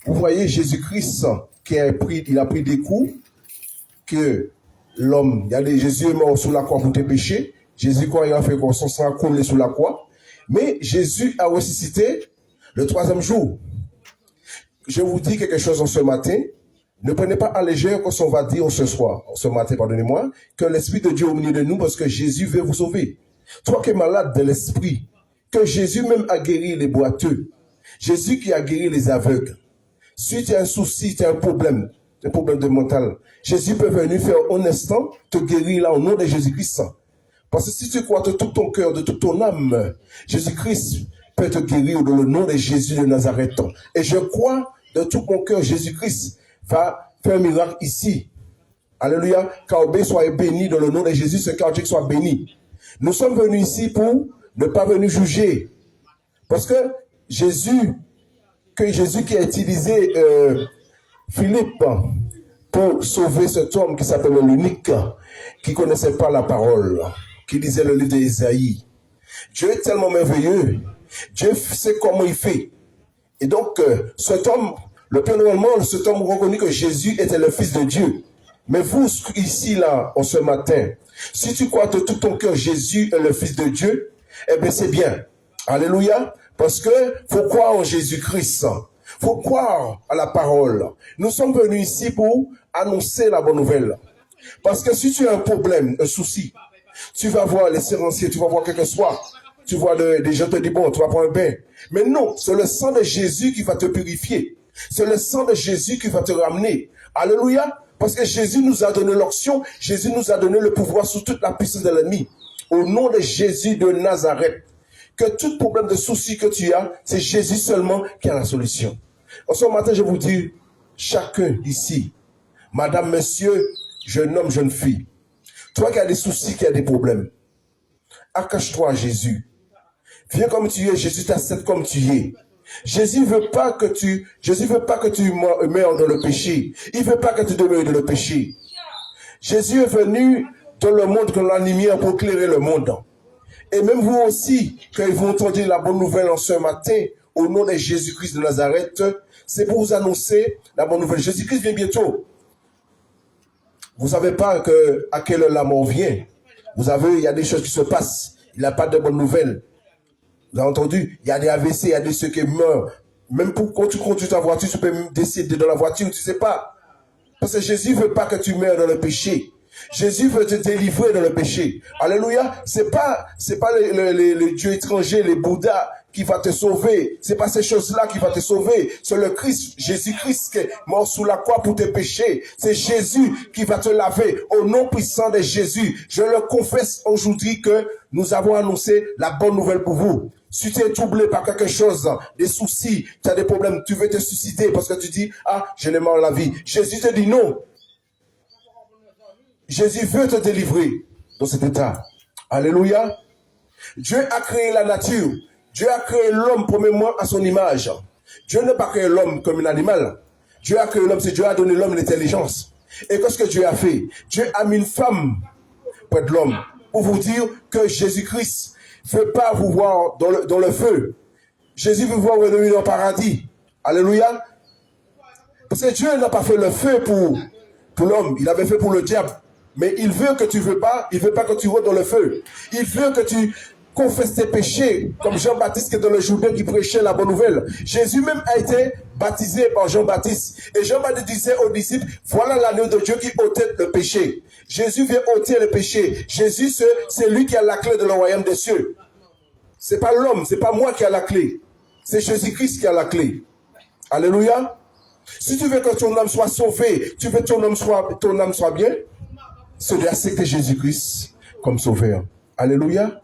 vous voyez Jésus-Christ il a pris des coups que l'homme, Jésus est mort sous la croix pour tes péchés. Jésus, quand il a fait son sang a coulé sous la croix. Mais Jésus a ressuscité le troisième jour. Je vous dis quelque chose en ce matin. Ne prenez pas à légère ce qu'on va dire ce matin, pardonnez-moi, que l'Esprit de Dieu est au milieu de nous parce que Jésus veut vous sauver. Toi qui es malade de l'Esprit, que Jésus même a guéri les boiteux. Jésus qui a guéri les aveugles. Si tu as un souci, tu as un problème de mental, Jésus peut venir faire un instant te guérir là au nom de Jésus-Christ. Parce que si tu crois de tout ton cœur, de toute ton âme, Jésus-Christ peut te guérir dans le nom de Jésus de Nazareth. Et je crois de tout mon cœur, Jésus-Christ va faire un miracle ici. Alléluia. Kaobé soit béni dans le nom de Jésus, ce quartier soit béni. Nous sommes venus ici pour ne pas venir juger. Parce que Jésus qui a utilisé Philippe pour sauver cet homme qui s'appelle l'unique, qui ne connaissait pas la parole, qui lisait le livre d'Ésaïe. Dieu est tellement merveilleux. Dieu sait comment il fait. Et donc, cet homme, le Père normalement, cet homme reconnaît que Jésus était le Fils de Dieu. Mais vous, ici, là, en ce matin, si tu crois de tout ton cœur Jésus est le Fils de Dieu, eh bien, c'est bien. Alléluia. Parce que faut croire en Jésus-Christ. Faut croire à la parole. Nous sommes venus ici pour annoncer la bonne nouvelle. Parce que si tu as un problème, un souci, tu vas voir les séranciers, tu vas voir quelque soit. Tu vois des gens te disent, bon, tu vas prendre un bain. Mais non, c'est le sang de Jésus qui va te purifier. C'est le sang de Jésus qui va te ramener. Alléluia. Parce que Jésus nous a donné l'onction. Jésus nous a donné le pouvoir sur toute la puissance de l'ennemi. Au nom de Jésus de Nazareth. Que tout problème de souci que tu as, c'est Jésus seulement qui a la solution. En ce matin, je vous dis, chacun ici, madame, monsieur, jeune homme, jeune fille, toi qui as des soucis, qui as des problèmes, attache-toi à Jésus. Viens comme tu es, Jésus t'accepte comme tu es. Jésus veut pas que tu meurs dans le péché. Il veut pas que tu demeures dans le péché. Jésus est venu dans le monde comme la lumière pour éclairer le monde. Et même vous aussi, quand vous entendez la bonne nouvelle en ce matin, au nom de Jésus-Christ de Nazareth, c'est pour vous annoncer la bonne nouvelle. Jésus-Christ vient bientôt. Vous ne savez pas à quelle heure la mort vient. Vous savez, il y a des choses qui se passent. Il n'y a pas de bonnes nouvelles. Vous avez entendu? Il y a des AVC, il y a des ceux qui meurent. Même quand tu conduis ta voiture, tu peux même décider dans la voiture, tu ne sais pas. Parce que Jésus ne veut pas que tu meurs dans le péché. Jésus veut te délivrer dans le péché. Alléluia. C'est pas les dieux étrangers, les Bouddhas qui va te sauver. C'est pas ces choses-là qui va te sauver. C'est le Christ, Jésus-Christ qui est mort sous la croix pour tes péchés. C'est Jésus qui va te laver. Au nom puissant de Jésus, je le confesse aujourd'hui que nous avons annoncé la bonne nouvelle pour vous. Si tu es troublé par quelque chose, des soucis, tu as des problèmes, tu veux te suicider parce que tu dis, ah, je n'ai marre la vie. Jésus te dit non. Jésus veut te délivrer dans cet état. Alléluia. Dieu a créé la nature. Dieu a créé l'homme premièrement à son image. Dieu n'a pas créé l'homme comme un animal. Dieu a créé l'homme, c'est Dieu a donné l'homme l'intelligence. Et qu'est-ce que Dieu a fait? Dieu a mis une femme près de l'homme pour vous dire que Jésus-Christ ne veut pas vous voir dans le feu. Jésus veut vous voir revenir dans le paradis. Alléluia. Parce que Dieu n'a pas fait le feu pour l'homme. Il avait fait pour le diable. Mais il veut que tu ne veux pas. Il ne veut pas que tu rentres dans le feu. Il veut que tu confesses tes péchés. Comme Jean-Baptiste qui est dans le Jourdain qui prêchait la bonne nouvelle. Jésus même a été baptisé par Jean-Baptiste. Et Jean-Baptiste disait aux disciples, voilà l'agneau de Dieu qui ôte le péché. Jésus vient ôter le péché. Jésus, c'est lui qui a la clé de le royaume des cieux. C'est pas l'homme, c'est pas moi qui a la clé. C'est Jésus-Christ qui a la clé. Alléluia. Si tu veux que ton âme soit sauvée, tu veux que ton âme soit bien, c'est d'accepter Jésus-Christ comme sauveur. Alléluia.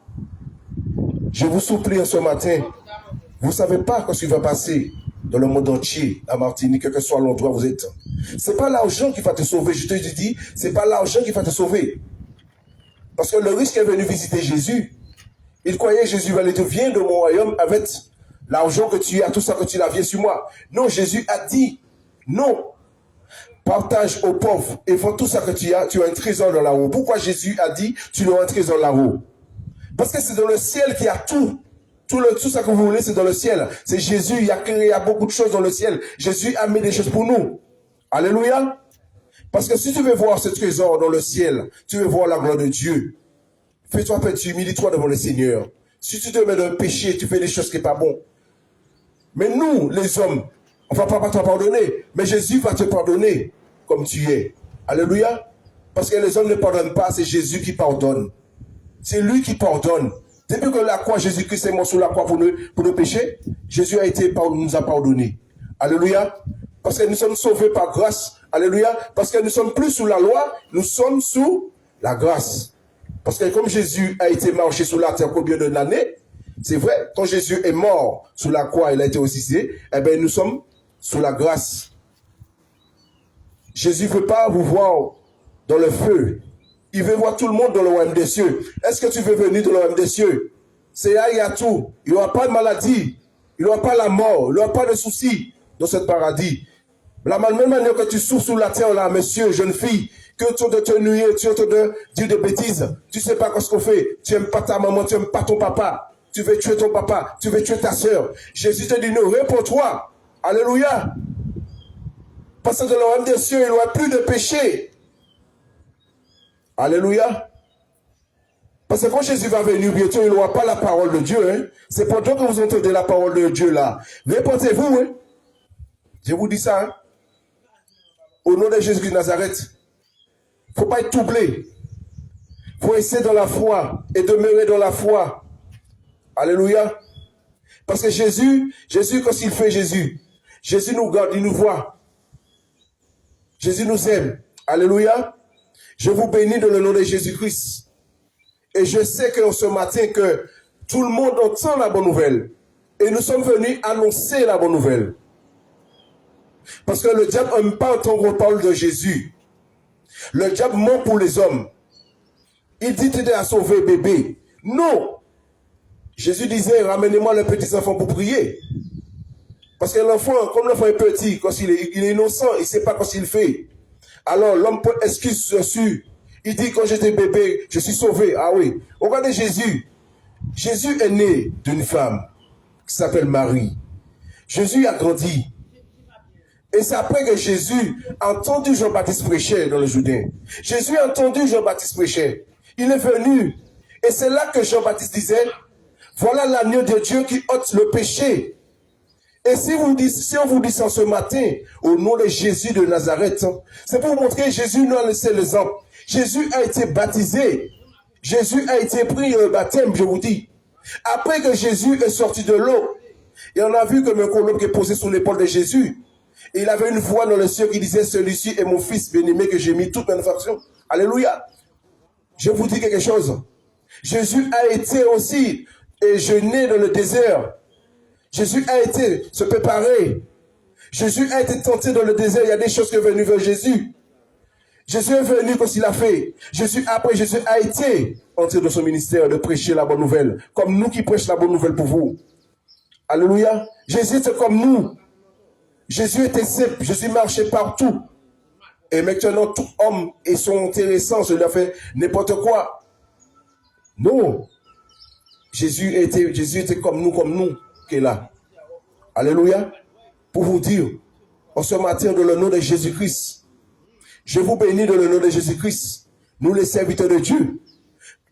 Je vous supplie ce matin, vous ne savez pas ce qui va passer dans le monde entier, à Martinique, quel que soit l'endroit où vous êtes. Ce n'est pas l'argent qui va te sauver, je te dis, ce n'est pas l'argent qui va te sauver. Parce que le riche qui est venu visiter Jésus, il croyait que Jésus allait dire, viens de mon royaume avec l'argent que tu as, tout ça que tu as, viens sur moi. Non, Jésus a dit, non. Partage aux pauvres et fais tout ça que tu as un trésor dans là-haut. Pourquoi Jésus a dit, tu as un trésor là-haut? Parce que c'est dans le ciel qu'il y a tout. Tout ça que vous voulez, c'est dans le ciel. C'est Jésus, il y a beaucoup de choses dans le ciel. Jésus a mis des choses pour nous. Alléluia. Parce que si tu veux voir ce trésor dans le ciel, tu veux voir la gloire de Dieu, fais-toi petit, humilie-toi devant le Seigneur. Si tu te mets dans le péché, tu fais des choses qui ne sont pas bonnes. Mais nous, les hommes, on ne va pas te pardonner, mais Jésus va te pardonner comme tu es. Alléluia. Parce que les hommes ne pardonnent pas, c'est Jésus qui pardonne. C'est lui qui pardonne. Depuis que la croix, Jésus-Christ est mort sur la croix pour nos péchés, Jésus nous a pardonné. Alléluia. Parce que nous sommes sauvés par grâce. Alléluia. Parce que nous ne sommes plus sous la loi, nous sommes sous la grâce. Parce que comme Jésus a été marché sur la terre combien d'années, c'est vrai, quand Jésus est mort sous la croix, il a été ressuscité, eh bien nous sommes sous la grâce. Jésus ne veut pas vous voir dans le feu. Il veut voir tout le monde dans le royaume des cieux. Est-ce que tu veux venir dans le royaume des cieux? C'est là, il y a tout. Il n'y aura pas de maladie. Il n'y aura pas la mort. Il n'y aura pas de soucis dans ce paradis. La même manière que tu souffres sous la terre, là, monsieur, jeune fille, que tu de te nuire, tu de dire des bêtises. Tu ne sais pas ce qu'on fait. Tu n'aimes pas ta maman, tu n'aimes pas ton papa. Tu veux tuer ton papa, tu veux tuer ta soeur. Jésus te dit non, réponds-toi. Alléluia. Parce que dans le royaume des cieux, il n'y aura plus de péché. Alléluia. Parce que quand Jésus va venir bientôt, il n'aura pas la parole de Dieu. Hein? C'est pendant que vous entendez la parole de Dieu là. Répondez-vous. Hein? Je vous dis ça. Hein? Au nom de Jésus de Nazareth. Il ne faut pas être troublé. Il faut essayer dans la foi et demeurer dans la foi. Alléluia. Parce que Jésus, quand il fait Jésus nous garde, il nous voit. Jésus nous aime. Alléluia. Je vous bénis dans le nom de Jésus-Christ. Et je sais que ce matin que tout le monde entend la bonne nouvelle. Et nous sommes venus annoncer la bonne nouvelle. Parce que le diable n'aime pas entendre qu'on parle de Jésus. Le diable ment pour les hommes. Il dit t'aider à sauver bébé. Non. Jésus disait, ramenez-moi les petits enfants pour prier. Parce que l'enfant, comme l'enfant est petit, quand il est innocent, il ne sait pas ce qu'il fait. Alors l'homme peut excuse dessus. Il dit, quand j'étais bébé, je suis sauvé. Ah oui. Regardez Jésus. Jésus est né d'une femme qui s'appelle Marie. Jésus a grandi. Et c'est après que Jésus a entendu Jean-Baptiste prêcher dans le Jourdain. Jésus a entendu Jean-Baptiste prêcher. Il est venu. Et c'est là que Jean-Baptiste disait, voilà l'agneau de Dieu qui ôte le péché. Et si on vous dit ça ce matin, au nom de Jésus de Nazareth, c'est pour vous montrer que Jésus nous a laissé l'exemple. Jésus a été baptisé. Jésus a été pris au baptême, je vous dis. Après que Jésus est sorti de l'eau, et on a vu comme un colombe qui est posé sur l'épaule de Jésus. Et il avait une voix dans le ciel qui disait, celui-ci est mon fils bien-aimé que j'ai mis toute mes affections. Alléluia. Je vous dis quelque chose. Jésus a été aussi jeûné dans le désert. Jésus a été se préparer. Jésus a été tenté dans le désert. Il y a des choses qui sont venues vers Jésus. Jésus est venu comme il a fait. Jésus a été entré dans son ministère de prêcher la bonne nouvelle. Comme nous qui prêchons la bonne nouvelle pour vous. Alléluia. Jésus était comme nous. Jésus était simple. Jésus marchait partout. Et maintenant, tout homme et son intéressant, cela fait n'importe quoi. Non. Jésus était comme nous, qui est là. Alléluia. Pour vous dire, en ce matin, dans le nom de Jésus-Christ, je vous bénis dans le nom de Jésus-Christ. Nous, les serviteurs de Dieu.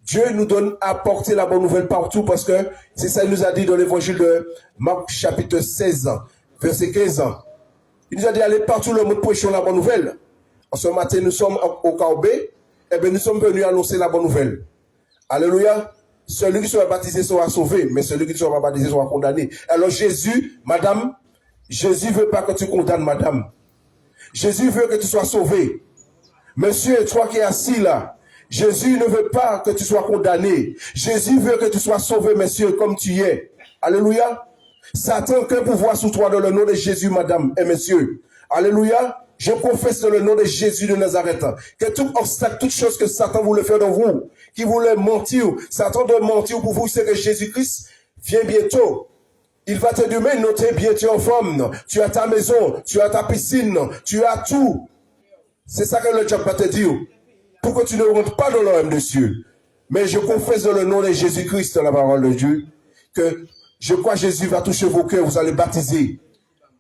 Dieu nous donne à porter la bonne nouvelle partout parce que c'est ça qu'il nous a dit dans l'évangile de Marc chapitre 16, verset 15. Il nous a dit allez partout le monde prêchons la bonne nouvelle. En ce matin, nous sommes au Kaobé, et bien nous sommes venus annoncer la bonne nouvelle. Alléluia. Celui qui sera baptisé sera sauvé, mais celui qui ne sera pas baptisé sera condamné. Alors Jésus, madame, Jésus veut pas que tu condamnes, madame. Jésus veut que tu sois sauvé. Monsieur, toi qui es assis là, Jésus ne veut pas que tu sois condamné. Jésus veut que tu sois sauvé, monsieur, comme tu es. Alléluia. Satan, qu'un pouvoir sous toi dans le nom de Jésus, madame et monsieur. Alléluia. Je confesse dans le nom de Jésus de Nazareth que tout obstacle, toute chose que Satan voulait faire dans vous, qui voulait mentir, Satan doit mentir pour vous, c'est que Jésus-Christ vient bientôt. Il va te demander, noter bien, tu es en forme, tu as ta maison, tu as ta piscine, tu as tout. C'est ça que le diable va te dire. Pour que tu ne rentres pas dans le royaume des cieux. Mais je confesse dans le nom de Jésus-Christ, dans la parole de Dieu, que je crois que Jésus va toucher vos cœurs, vous allez baptiser.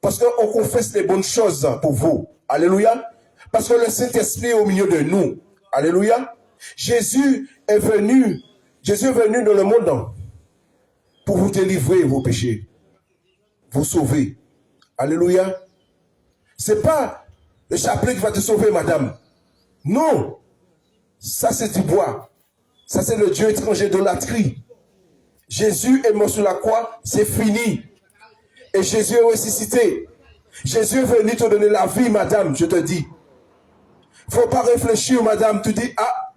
Parce qu'on confesse les bonnes choses pour vous. Alléluia. Parce que le Saint-Esprit est au milieu de nous. Alléluia. Jésus est venu dans le monde pour vous délivrer vos péchés. Vous sauver. Alléluia. C'est pas le chapelet qui va te sauver, madame. Non. Ça, c'est du bois. Ça, c'est le Dieu étranger de l'idolâtrie. Jésus est mort sur la croix, c'est fini. Et Jésus est ressuscité. Jésus est venu te donner la vie, madame, je te dis. Il ne faut pas réfléchir, madame. Tu dis, ah,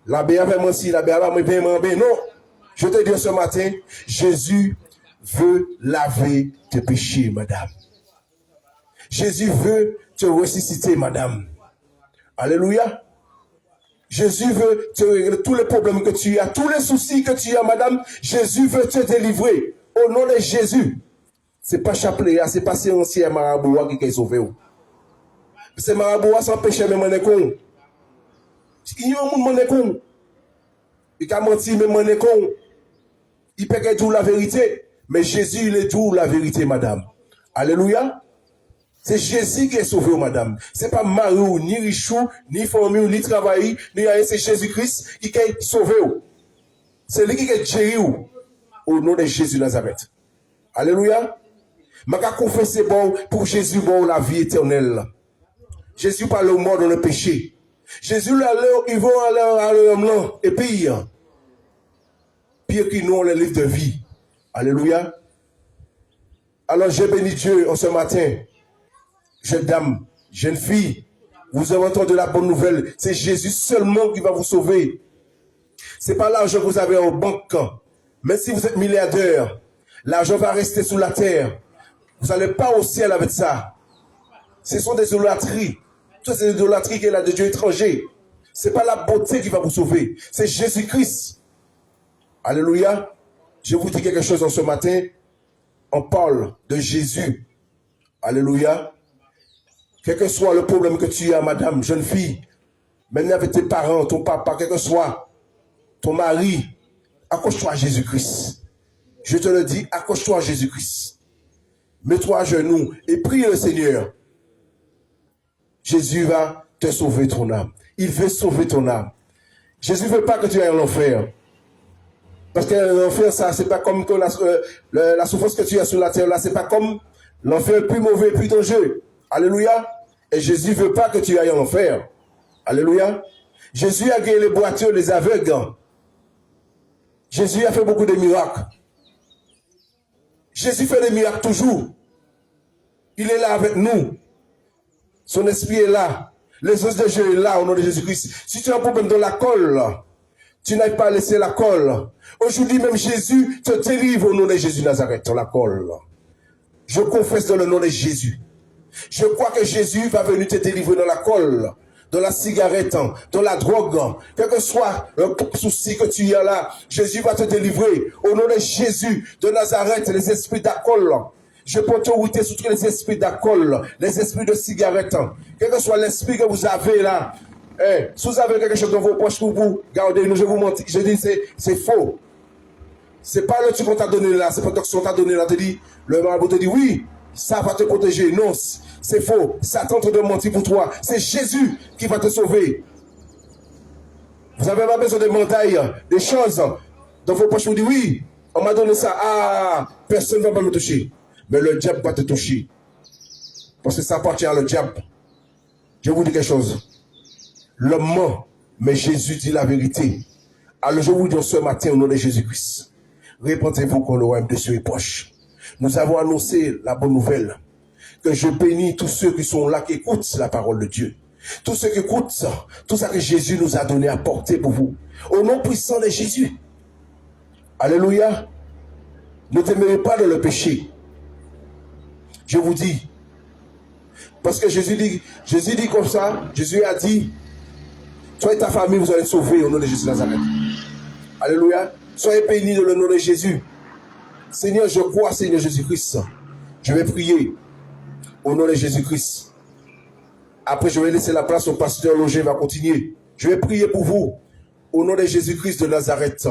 la béa va m'en la béa va m'en bien. Non. Je te dis ce matin, Jésus veut laver tes péchés, madame. Jésus veut te ressusciter, madame. Alléluia. Jésus veut te régler tous les problèmes que tu as, tous les soucis que tu as, madame. Jésus veut te délivrer. Au nom de Jésus. C'est pas chapelet, c'est pas si ancien maraboua qui est sauvé. C'est maraboua sans péché, mais mon écon. Il y a un monde mon écon. Il a menti, mais mon écon. Il peut être tout la vérité. Mais Jésus, il est tout la vérité, madame. Alléluia. C'est Jésus qui est sauvé, madame. C'est pas Marie, ni Richou, ni famille, ni travail, ni rien. C'est Jésus-Christ qui est sauvé. C'est lui qui est guéri au nom de Jésus de Nazareth. Alléluia. Je vais confesser pour Jésus la vie éternelle. Jésus parle au mort dans le péché. Jésus, ils vont aller à l'homme et pire. Pire qu'ils n'ont le livre de vie. Alléluia. Alors, je bénis Dieu en ce matin. Jeune dame, jeune fille, vous avez entendu la bonne nouvelle. C'est Jésus seulement qui va vous sauver. Ce n'est pas l'argent que vous avez en banque. Même si vous êtes milliardaire, l'argent va rester sous la terre. Vous n'allez pas au ciel avec ça. Ce sont des idolâtries. Toutes ces idolâtries qui est là de Dieu étranger. Ce n'est pas la beauté qui va vous sauver. C'est Jésus-Christ. Alléluia. Je vous dis quelque chose en ce matin. On parle de Jésus. Alléluia. Quel que soit le problème que tu as, madame, jeune fille, même avec tes parents, ton papa, quel que soit ton mari, accroche-toi à Jésus-Christ. Je te le dis, accroche-toi à Jésus-Christ. Mets-toi à genoux et prie le Seigneur. Jésus va te sauver ton âme. Il veut sauver ton âme. Jésus ne veut pas que tu ailles en enfer. Parce que l'enfer, ça, c'est pas comme que la souffrance que tu as sur la terre, là, c'est pas comme l'enfer le plus mauvais, plus dangereux. Alléluia. Et Jésus ne veut pas que tu ailles en enfer. Alléluia. Jésus a guéri les boiteux, les aveugles. Jésus a fait beaucoup de miracles. Jésus fait des miracles toujours. Il est là avec nous. Son esprit est là. Les os de Dieu est là au nom de Jésus-Christ. Si tu as un problème dans la colle, tu n'as pas laissé la colle. Aujourd'hui même Jésus te délivre au nom de Jésus Nazareth dans la colle. Je confesse dans le nom de Jésus. Je crois que Jésus va venir te délivrer dans la colle, dans la cigarette, dans la drogue, quel que soit le souci que tu as là, Jésus va te délivrer au nom de Jésus de Nazareth, les esprits d'alcool. Je peux t'autorité sur tous les esprits d'alcool, les esprits de cigarette, quel que soit l'esprit que vous avez là. Si vous avez quelque chose dans vos poches pour vous, gardez-nous, je vous mentis, je dis c'est faux. C'est pas le truc qu'on t'a donné là, c'est pas le truc qu'on t'a donné là, te dit, le marabout te dit oui, ça va te protéger. Non, c'est faux. Satan te mentir pour toi. C'est Jésus qui va te sauver. Vous n'avez pas besoin de mentailles, des choses dans vos poches. Vous dites oui, on m'a donné ça. Ah, personne ne va pas me toucher. Mais le diable va te toucher. Parce que ça appartient à le diable. Je vous dis quelque chose. L'homme ment, mais Jésus dit la vérité. Alors je vous dis ce matin au nom de Jésus-Christ. Répentez-vous quand le royaume de Dieu est proche. Nous avons annoncé la bonne nouvelle. Que je bénis tous ceux qui sont là, qui écoutent la parole de Dieu. Tous ceux qui écoutent ça, tout ça que Jésus nous a donné à porter pour vous. Au nom puissant de Jésus. Alléluia. Ne demeurez pas dans le péché. Je vous dis. Parce que Jésus dit comme ça, Jésus a dit, toi et ta famille, vous allez être sauvés au nom de Jésus Nazareth. Alléluia. Soyez bénis dans le nom de Jésus. Seigneur, je crois, Seigneur Jésus-Christ. Je vais prier au nom de Jésus-Christ. Après, je vais laisser la place au pasteur Loger, va continuer. Je vais prier pour vous au nom de Jésus-Christ de Nazareth.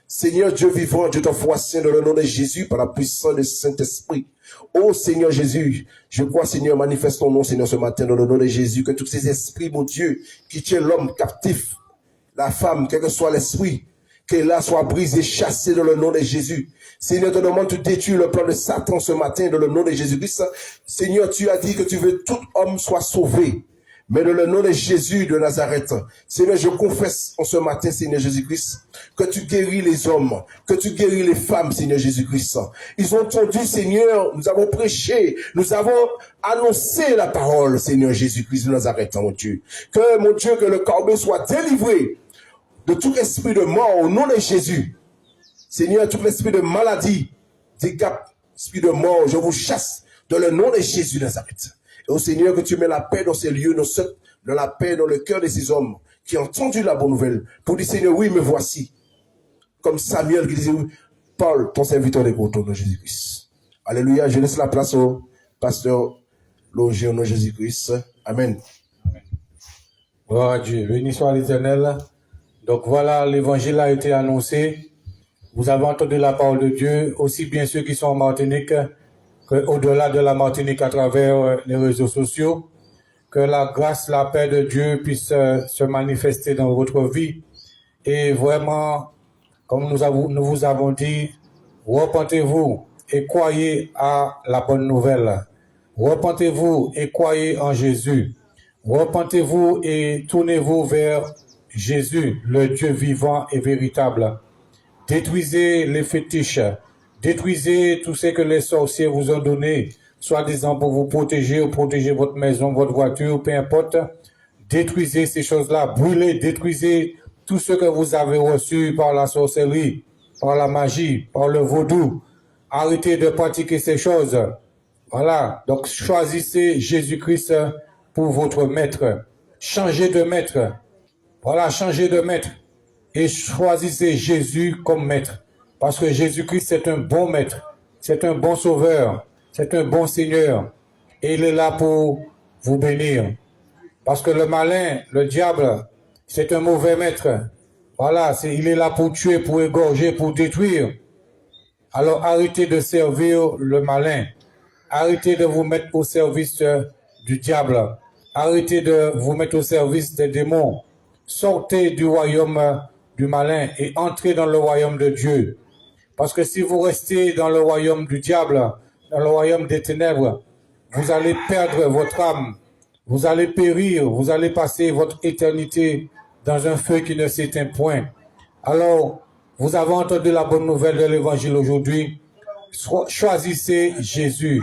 Seigneur Dieu vivant, Dieu t'envoie saint dans le nom de Jésus par la puissance du Saint-Esprit. Oh Seigneur Jésus, je crois Seigneur, manifeste ton nom Seigneur ce matin dans le nom de Jésus, que tous ces esprits, mon Dieu, qui tiennent l'homme captif, la femme, quel que soit l'esprit, qu'elle soit brisée, chassée dans le nom de Jésus. Seigneur, te demande de détruire le plan de Satan ce matin dans le nom de Jésus-Christ. Seigneur, tu as dit que tu veux que tout homme soit sauvé. Mais dans le nom de Jésus de Nazareth, Seigneur, je confesse en ce matin, Seigneur Jésus-Christ, que tu guéris les hommes, que tu guéris les femmes, Seigneur Jésus-Christ. Ils ont entendu, Seigneur, nous avons prêché, nous avons annoncé la parole, Seigneur Jésus-Christ de Nazareth, mon Dieu. Mon Dieu, que le corbeau soit délivré de tout esprit de mort au nom de Jésus. Seigneur, tout esprit de maladie, handicap, esprit de mort, je vous chasse dans le nom de Jésus de Nazareth. Et au Seigneur, que tu mets la paix dans ces lieux, dans la paix dans le cœur de ces hommes qui ont entendu la bonne nouvelle. Pour dire, Seigneur, oui, me voici. Comme Samuel qui disait, oui, Paul, ton serviteur est au nom de Jésus-Christ. Alléluia, je laisse la place au pasteur Loger au nom de Jésus-Christ. Amen. Gloire à Dieu. Béni soit l'Éternel. Donc voilà, l'évangile a été annoncé. Vous avez entendu la parole de Dieu, aussi bien ceux qui sont en Martinique qu'au-delà de la Martinique à travers les réseaux sociaux. Que la grâce, la paix de Dieu puisse se manifester dans votre vie. Et vraiment, comme nous vous avons dit, repentez-vous et croyez à la bonne nouvelle. Repentez-vous et croyez en Jésus. Repentez-vous et tournez-vous vers Jésus, le Dieu vivant et véritable. Détruisez les fétiches. Détruisez tout ce que les sorciers vous ont donné, soi-disant pour vous protéger ou protéger votre maison, votre voiture, peu importe. Détruisez ces choses-là. Brûlez, détruisez tout ce que vous avez reçu par la sorcellerie, par la magie, par le vaudou. Arrêtez de pratiquer ces choses. Voilà. Donc, choisissez Jésus-Christ pour votre maître. Changez de maître. Voilà, changez de maître. Et choisissez Jésus comme maître. Parce que Jésus-Christ, c'est un bon maître. C'est un bon sauveur. C'est un bon Seigneur. Et il est là pour vous bénir. Parce que le malin, le diable, c'est un mauvais maître. Voilà, il est là pour tuer, pour égorger, pour détruire. Alors arrêtez de servir le malin. Arrêtez de vous mettre au service du diable. Arrêtez de vous mettre au service des démons. Sortez du royaume du malin et entrez dans le royaume de Dieu. Parce que si vous restez dans le royaume du diable, dans le royaume des ténèbres, vous allez perdre votre âme. Vous allez périr. Vous allez passer votre éternité dans un feu qui ne s'éteint point. Alors, vous avez entendu la bonne nouvelle de l'évangile aujourd'hui. Choisissez Jésus.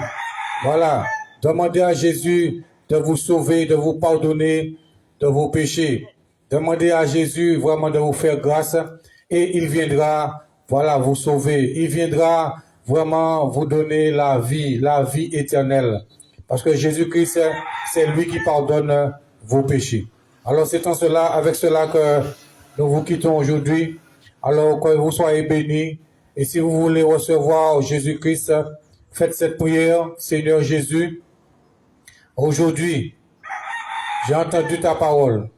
Voilà. Demandez à Jésus de vous sauver, de vous pardonner de vos péchés. Demandez à Jésus vraiment de vous faire grâce et il viendra, voilà, vous sauver. Il viendra vraiment vous donner la vie éternelle. Parce que Jésus-Christ, c'est lui qui pardonne vos péchés. Alors c'est en cela, avec cela que nous vous quittons aujourd'hui. Alors que vous soyez bénis. Et si vous voulez recevoir Jésus-Christ, faites cette prière. Seigneur Jésus, aujourd'hui, j'ai entendu ta parole.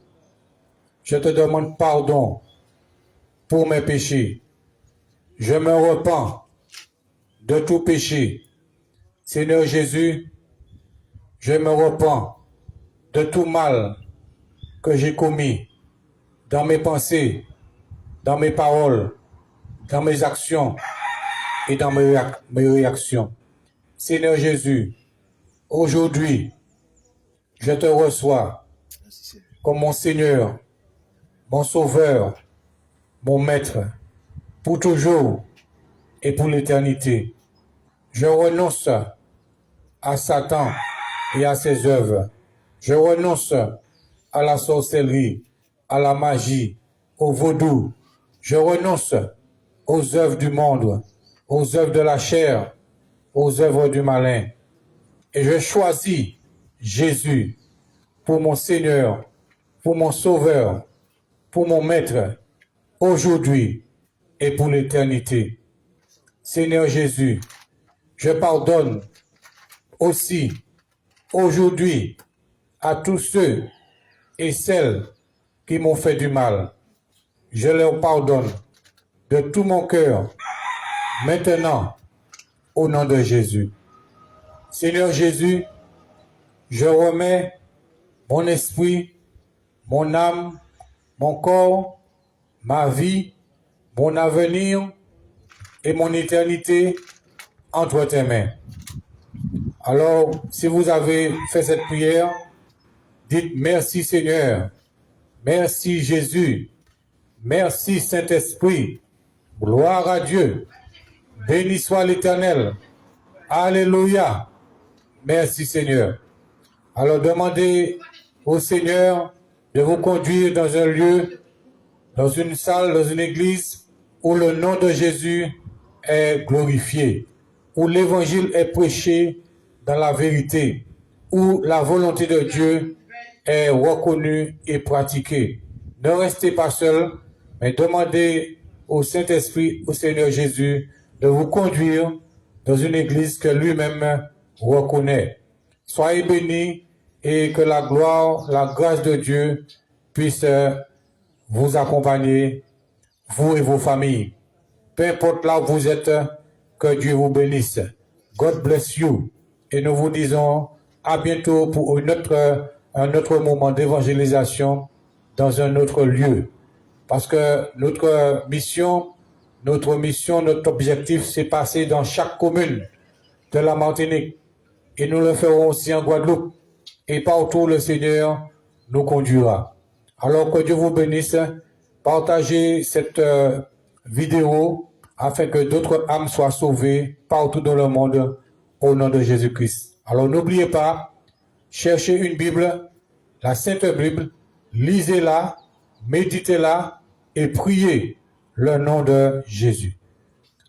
Je te demande pardon pour mes péchés. Je me repens de tout péché. Seigneur Jésus, je me repens de tout mal que j'ai commis dans mes pensées, dans mes paroles, dans mes actions et dans mes réactions. Seigneur Jésus, aujourd'hui, je te reçois comme mon Seigneur, mon Sauveur, mon Maître, pour toujours et pour l'éternité. Je renonce à Satan et à ses œuvres. Je renonce à la sorcellerie, à la magie, au vaudou. Je renonce aux œuvres du monde, aux œuvres de la chair, aux œuvres du malin. Et je choisis Jésus pour mon Seigneur, pour mon Sauveur, pour mon Maître, aujourd'hui et pour l'éternité. Seigneur Jésus, je pardonne aussi aujourd'hui à tous ceux et celles qui m'ont fait du mal. Je leur pardonne de tout mon cœur, maintenant, au nom de Jésus. Seigneur Jésus, je remets mon esprit, mon âme, mon corps, ma vie, mon avenir et mon éternité entre tes mains. Alors, si vous avez fait cette prière, dites merci Seigneur, merci Jésus, merci Saint-Esprit, gloire à Dieu, béni soit l'Éternel, alléluia, merci Seigneur. Alors demandez au Seigneur de vous conduire dans un lieu, dans une salle, dans une église où le nom de Jésus est glorifié, où l'évangile est prêché dans la vérité, où la volonté de Dieu est reconnue et pratiquée. Ne restez pas seul, mais demandez au Saint-Esprit, au Seigneur Jésus, de vous conduire dans une église que lui-même reconnaît. Soyez bénis et que la gloire, la grâce de Dieu puisse vous accompagner, vous et vos familles. Peu importe là où vous êtes, que Dieu vous bénisse. God bless you. Et nous vous disons à bientôt pour un autre moment d'évangélisation dans un autre lieu. Parce que notre mission, notre objectif, c'est passer dans chaque commune de la Martinique. Et nous le ferons aussi en Guadeloupe. Et partout le Seigneur nous conduira. Alors que Dieu vous bénisse. Partagez cette vidéo afin que d'autres âmes soient sauvées partout dans le monde au nom de Jésus-Christ. Alors n'oubliez pas, cherchez une Bible, la Sainte Bible, lisez-la, méditez-la et priez le nom de Jésus.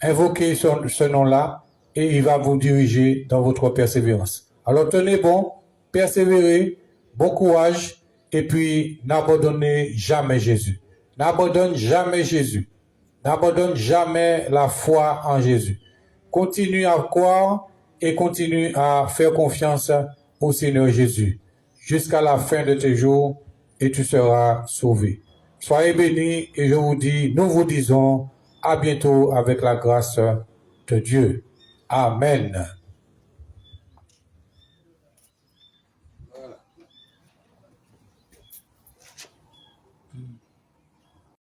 Invoquez ce nom-là et il va vous diriger dans votre persévérance. Alors tenez bon, persévérez, bon courage et puis n'abandonnez jamais Jésus. N'abandonne jamais Jésus. N'abandonne jamais la foi en Jésus. Continue à croire et continue à faire confiance au Seigneur Jésus jusqu'à la fin de tes jours et tu seras sauvé. Soyez bénis et nous vous disons à bientôt avec la grâce de Dieu. Amen.